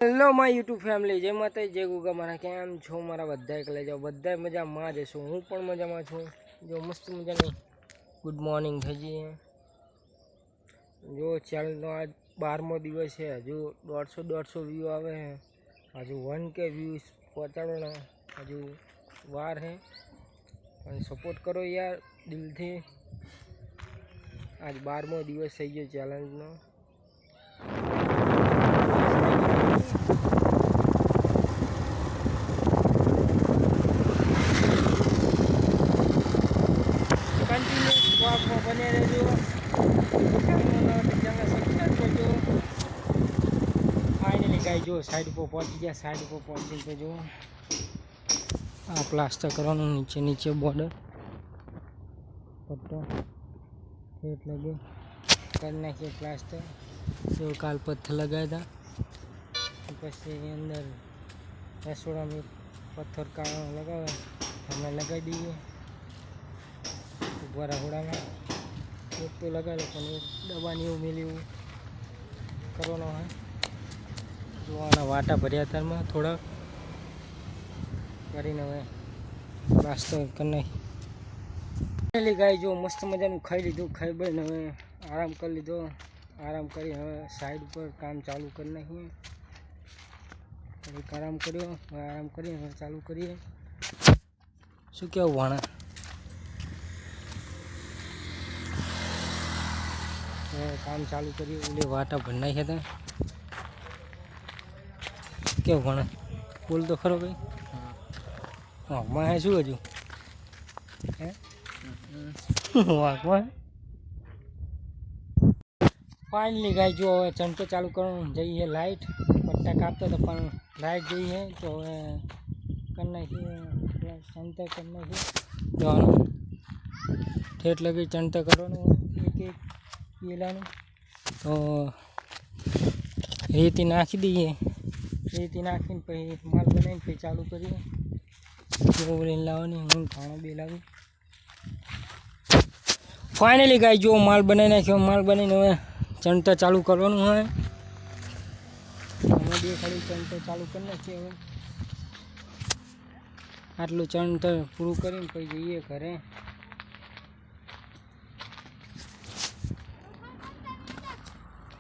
Hello my YouTube family, જય માતા જય ગુગા મારા. કેમ છો મારા બધા? એકલા જાઓ, બધા મજામાં જ છું. હું પણ મજામાં છું. જો મસ્ત મજાની ગુડ મોર્નિંગ થઈ જઈએ. જો ચેનલનો આજ 12મો દિવસ છે. હજુ 150 વ્યૂ આવે છે. હજુ 1K વ્યૂઝ પહોંચાડવાનો હજુ વાર છે. અને સપોર્ટ કરો યાર દિલથી. આજ 12મો દિવસ થઈ ગયો ચેલેન્જનો. બને રહેજો. ફાઇનલી ગાય જો સાઈડ ઉપર પહોંચી ગયા. સાઈડ ઉપર પહોંચી તો જો આ પ્લાસ્ટર કરવાનું નીચે બોર્ડર પટ્ટો એટલે કે કરી નાખીએ પ્લાસ્ટર. જો કાલ પથ્થર લગાવ્યા હતા, પછી અંદર રસોડામાં પથ્થર કાળો લગાવે હમણાં લગાવી દઈએ. ઉભા રહોડામાં એક તો લગાડે પણ એક દબાની એવું મેલી કરવાનો હોય. જોવાના વાટા ભર્યા તારમાં થોડાક કરીને હવે પ્લાસ્ટર કરી નાખી. ગાય જો મસ્ત મજાનું ખાઈ લીધું. ખાઈ બને હવે આરામ કરી લીધો. આરામ કરી હવે સાઈડ ઉપર કામ ચાલુ કરી નાખીએ. આરામ કર્યો, હવે આરામ કરીએ હવે ચાલુ કરીએ. શું કેવું ભાણા? કામ ચાલુ કર્યું. ઓલે વાટા ભર નાખ્યા હતા. કેવું ભણે બોલ તો ખરો ભાઈ. હા માં શું હજુ હે વાઘમાં ફાઇનલી ગાય જો હવે ચણતો ચાલુ કરવાનું જઈએ. લાઇટ પટ્ટા કાપતો હતો પણ લાઇટ જઈએ તો હવે કરી નાખીએ. ચણતર કરી નાખીએ. જવાનું ઠેઠ લગી ચણતર કરવાનું એક એક પેલાનું. તો રેતી નાખી દઈએ. રેતી નાખીને પછી માલ બનાવીને પછી ચાલુ કરીએ. લઈને લાવવાની હું ખાણો બે લાવી. ફાઇનલી ગાય જો માલ બનાવી નાખ્યો. માલ બનાવીને હવે ચણતર ચાલુ કરવાનું હોય. અમે બે ખાલી ચણતર ચાલુ કરી નાખીએ. હવે આટલું ચણતર પૂરું કરીને પછી જઈએ ઘરે.